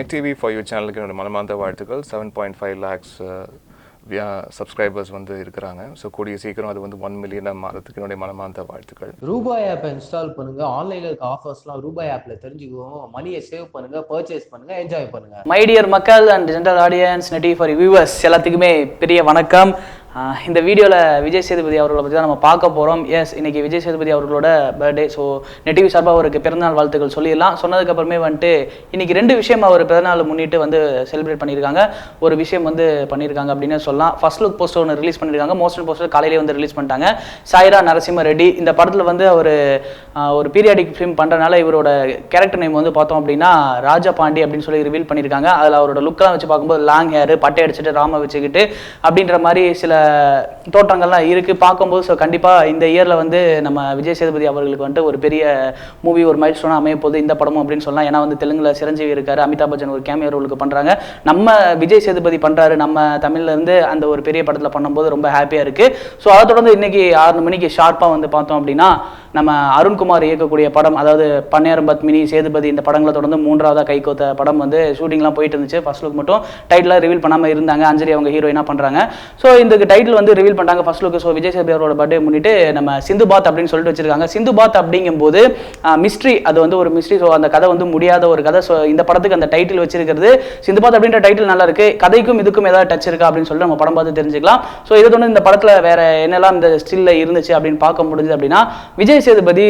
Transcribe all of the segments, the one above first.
Net TV for you சேனலுக்கு என்னோட மனமார்ந்த வாழ்த்துக்கள். 7.5 lakhs சப்ஸ்கிரைபர்ஸ் வந்து இருக்கிறாங்க. ஸோ கூடிய சீக்கிரம் அது வந்து 1 million மாறதுக்கு என்னுடைய மனமார்ந்த வாழ்த்துக்கள். ரூபாய் ஆப்பை இன்ஸ்டால் பண்ணுங்க. ஆன்லைன்ல இருக்க ஆஃபர்ஸ்லாம் ரூபாய் ஆப்ல தெரிஞ்சுக்குவோம். மணியை சேவ் பண்ணுங்க, பர்ச்சேஸ் பண்ணுங்க, என்ஜாய் பண்ணுங்க. மை டியர் மக்கள் and general audience, net TV for viewers எல்லாத்துக்குமே பெரிய வணக்கம். இந்த வீடியோவில் விஜய் சேதுபதி அவர்களை பற்றி தான் நம்ம பார்க்க போகிறோம். எஸ், இன்னைக்கு விஜய் சேதுபதி அவர்களோட பர்த்டே. ஸோ நெட் டிவி சார்பாக அவருக்கு பிறந்தநாள் வாழ்த்துக்கள் சொல்லிடலாம். சொன்னதுக்கப்புறமே வந்துட்டு இன்னைக்கு 2 விஷயம் அவர் பிறந்தநாள் முன்னிட்டு வந்து செலிப்ரேட் பண்ணியிருக்காங்க. ஒரு விஷயம் வந்து பண்ணியிருக்காங்க அப்படின்னு சொல்லலாம். ஃபர்ஸ்ட் லுக் போஸ்டர் ஒன்று ரிலீஸ் பண்ணியிருக்காங்க. மோஸ்ட் போஸ்டர் காலையிலே வந்து ரிலீஸ் பண்ணிட்டாங்க. சாய்ரா நரசிம்ம ரெட்டி இந்த படத்தில் வந்து அவர் ஒரு பீரியாடிக் ஃபிலிம் பண்ணுறனால இவரோட கேரக்டர் நேம் வந்து பார்த்தோம் அப்படின்னா ராஜா பாண்டி அப்படின்னு சொல்லி ரிவீல் பண்ணியிருக்காங்க. அதில் அவரோட லுக்கெலாம் வச்சு பார்க்கும்போது லாங் ஹேர், பட்டை அடிச்சுட்டு ராம வச்சுக்கிட்டு அப்படின்ற மாதிரி சில தோற்றங்கள்லாம் இருக்குது பார்க்கும்போது. ஸோ கண்டிப்பாக இந்த இயரில் வந்து நம்ம விஜய் சேதுபதி அவர்களுக்கு வந்துட்டு ஒரு பெரிய மூவி, ஒரு மைல் ஸ்டோனாக அமைய போகுது இந்த படமும் அப்படின்னு சொல்லலாம். ஏன்னா வந்து தெலுங்குல சிரஞ்சீவி இருக்காரு, அமிதாப் பச்சன் ஒரு கேமியோ ரோலுக்கு பண்ணுறாங்க. நம்ம விஜய் சேதுபதி பண்ணுறாரு நம்ம தமிழ்லேருந்து அந்த ஒரு பெரிய படத்தில் பண்ணும்போது ரொம்ப ஹாப்பியாக இருக்குது. ஸோ அதை தொடர்ந்து இன்னைக்கு 6 மணிக்கு ஷார்ப்பாக வந்து பார்த்தோம் அப்படின்னா நம்ம அருண்குமார் இயக்கக்கூடிய படம், அதாவது பன்னேரம் பத்மினி, சேதுபதி இந்த படங்களை தொடர்ந்து 3ஆவதாக கைகோத்த படம் வந்து ஷூட்டிங்லாம் போயிட்டு இருந்துச்சு. ஃபர்ஸ்ட் லுக் மட்டும் டைட்டிலாக ரிவீல் பண்ணாமல் இருந்தாங்க. அஞ்சலி அவங்க ஹீரோயினாக பண்ணுறாங்க. ஸோ இந்த டைட்டில் வந்து ரிவீல் பண்ணாங்க first look. So Vijay Sethupathi அவரோட பர்த்டே முன்னிட்டு நம்ம சிந்துபாத் அப்படின்னு சொல்லிட்டு வச்சிருக்காங்க. சிந்துபாத் அப்படிங்கும்போது மிஸ்ட்ரி, அது வந்து ஒரு மிஸ்ட்ரி. ஸோ அந்த கதை வந்து முடியாத ஒரு கதை. ஸோ இந்த படத்துக்கு அந்த டைட்டில் வச்சிருக்கிறது சிந்துபாத் அப்படின்ற டைட்டில் நல்லா இருக்கு. கதைக்கும் இதுக்கும் ஏதாவது டச் இருக்கா அப்படின்னு சொல்லிட்டு நம்ம படம் பார்த்து தெரிஞ்சுக்கலாம். ஸோ இதை தொடர்ந்து இந்த படத்தில் வேற என்னெல்லாம் இந்த ஸ்டில்ல இருந்துச்சு அப்படின்னு பார்க்க முடிஞ்சது அப்படின்னா, விஜய் சேதுபதி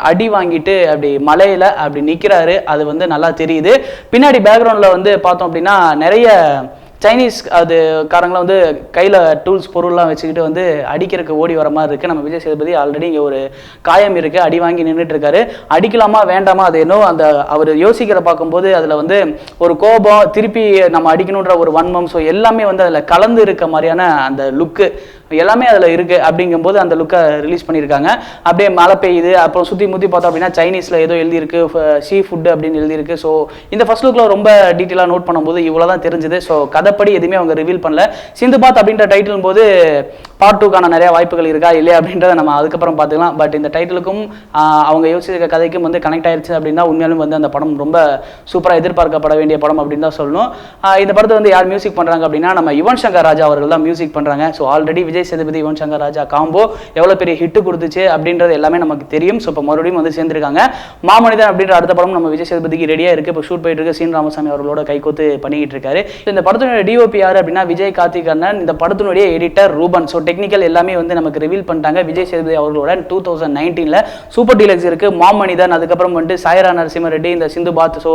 அடி வாங்கிட்டு அப்படி மலையில அப்படி நிக்கிறாரு. அது வந்து நல்லா தெரியுது. பின்னாடி பேக்ரவுண்ட்ல வந்து பார்த்தோம் அப்படின்னா நிறைய சைனீஸ் அது காரங்களாம் வந்து கையில் டூல்ஸ் பொருள்லாம் வச்சுக்கிட்டு வந்து அடிக்கிறதுக்கு ஓடி வர மாதிரி இருக்குது. நம்ம விஜய் சேதுபதி ஆல்ரெடி இங்கே ஒரு காயம் இருக்குது, அடி வாங்கி நின்றுட்டு இருக்காரு. அடிக்கலாமா வேண்டாமா அது என்னோ அந்த அவர் யோசிக்கிற பார்க்கும்போது அதில் வந்து ஒரு கோபம், திருப்பி நம்ம அடிக்கணுன்ற ஒரு வன்மம், ஸோ எல்லாமே வந்து அதில் கலந்து இருக்க மாதிரியான அந்த லுக்கு எல்லாமே அதில் இருக்குது. அப்படிங்கும்போது அந்த லுக்கை ரிலீஸ் பண்ணியிருக்காங்க. அப்படியே மழை பெய்யுது, அப்புறம் சுற்றி முற்றி பார்த்தோம் அப்படின்னா சைனீஸில் ஏதோ எழுதியிருக்கு, சீ ஃபுட்டு அப்படின்னு எழுதியிருக்கு. ஸோ இந்த ஃபர்ஸ்ட் லுக்கில் ரொம்ப டீட்டெயிலாக நோட் பண்ணும்போது இவ்வளோ தான் தெரிஞ்சுது. ஸோ கதைப்படி எதுவுமே அவங்க ரிவீல் பண்ணல. சிந்துபாத் அப்படின்ற டைட்டில் போது பார்ட் 2க்கான நிறைய வாய்ப்புகள் இருக்கா இல்லையா அப்படின்றத நம்ம அதுக்கப்புறம் பார்த்துக்கலாம். பட் இந்த டைட்டிலுக்கும் அவங்க யோசிச்சிருக்க கதைக்கும் வந்து கனெக்ட் ஆயிடுச்சு அப்படின்னா உண்மையாலும் வந்து அந்த படம் ரொம்ப சூப்பராக எதிர்பார்க்கப்பட வேண்டிய படம் அப்படின்னு தான் சொல்லணும். இந்த படத்தை வந்து யார் மியூசிக் பண்ணுறாங்க அப்படின்னா நம்ம யுவன் சங்கர் ராஜா அவர்கள் தான் மியூசிக் பண்ணுறாங்க. So already Vijay Sethupathi Yuvan Shankar Raja combo எவ்வளோ பெரிய ஹிட்டு கொடுத்துச்சு அப்படின்றது எல்லாமே நமக்கு தெரியும். ஸோ இப்போ மறுபடியும் வந்து சேர்ந்துருக்காங்க. மாமனிதன் அப்படின்ற அடுத்த படம் நம்ம விஜய் சேதுபதிக்கு ரெடியாக இருக்குது. இப்போ ஷூட் போயிட்டு இருக்கு. சீன் ராமசாமி அவர்களோட கைகோத்து பண்ணிக்கிட்டு இருக்காரு. இந்த படத்தினுடைய டிஓபி யார் அப்படின்னா விஜய் கார்த்திக் அண்ணன். இந்த படத்தினுடைய எடிட்டர் ரூபன். ஸோ டெக்னிக்கல் எல்லாமே வந்து நமக்கு ரிவீல் பண்ணிட்டாங்க. விஜய் சேதுபதி அவர்களோட 2019 சூப்பர் டீலக்ஸ் இருக்கு, மாமனிதன், அதுக்கப்புறம் வந்து சாய்ரா நரசிம்ம ரெட்டி, இந்த சிந்துபாத். ஸோ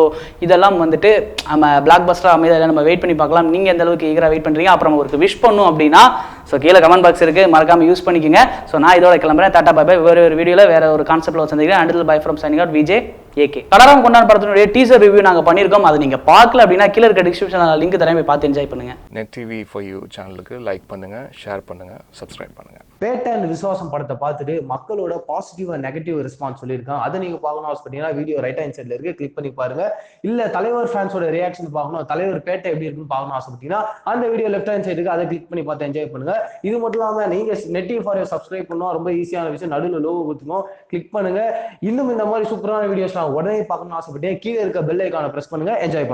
இதெல்லாம் வந்துட்டு நம்ம பிளாக் பஸ்டர் அமைதியாக நம்ம வெயிட் பண்ணி பார்க்கலாம். நீங்கள் எந்த அளவுக்கு ஈகராக வெயிட் பண்ணுறீங்க, அப்புறம் அவருக்கு விஷ் பண்ணும் அப்படின்னா ஸோ கீழே கமெண்ட் பாக்ஸ் இருக்குது, மறக்காமல் யூஸ் பண்ணிக்கோங்க. ஸோ நான் இதோட கிளம்புறேன். Tata bye bye. வேறு ஒரு வீடியோவில் வேறு ஒரு கான்செப்ட்டில் சந்திக்கிறேன். Until bye from signing out Vijay AK. Kadaram Kondan படத்தினுடைய டீசர் ரிவ்யூ நாங்கள் பண்ணியிருக்கோம். அதை நீங்கள் பார்க்கல அப்படின்னா கீழே இருக்க டிஸ்கிரிப்ஷனில் லிங்க் தரேன், போய் பார்த்து என்ஜாய் பண்ணுங்கள். நெட் டிவி ஃபார் யூ சேனலுக்கு லைக் பண்ணுங்கள், ஷேர் பண்ணுங்கள், சப்ஸ்கிரைப் பண்ணுங்கள். பேட்டை அண்ட் விசுவாசம் படத்தை பார்த்துட்டு மக்களோட பாசிட்டிவ் அண்ட் நெகட்டிவ் ரெஸ்பான்ஸ் சொல்லியிருக்காங்க. அதை நீங்க பார்க்கணும் ஆசைப்பட்டீங்கன்னா வீடியோ ரைட் ஹேண்ட் சைட்ல இருக்கு, கிளிக் பண்ணி பாருங்க. இல்ல தலைவர் ஃபேன்ஸோட ரியாக்ஷன் பார்க்கணும், தலைவர் பேட்டை எப்படி இருக்குன்னு பார்க்கணும் ஆசைப்பட்டீங்கன்னா அந்த வீடியோ லெஃப்ட் ஹேண்ட் சைடு இருக்கு, அதை கிளிக் பண்ணி பார்த்து என்ஜாய் பண்ணுங்க. இது மட்டும் இல்லாம நீங்க net TV for you subscribe பண்ணணும், ரொம்ப ஈஸியான விஷயம். நடுவில் லோகோ கொடுத்துக்கணும், கிளிக் பண்ணுங்க. இன்னும் இந்த மாதிரி சூப்பரான வீடியோஸ் நான் உடனே பார்க்கணும்னு ஆசைப்பட்டேன் கீழே இருக்க பெல் ஐகானை பிரஸ் பண்ணுங்க, என்ஜாய் பண்ணுங்க.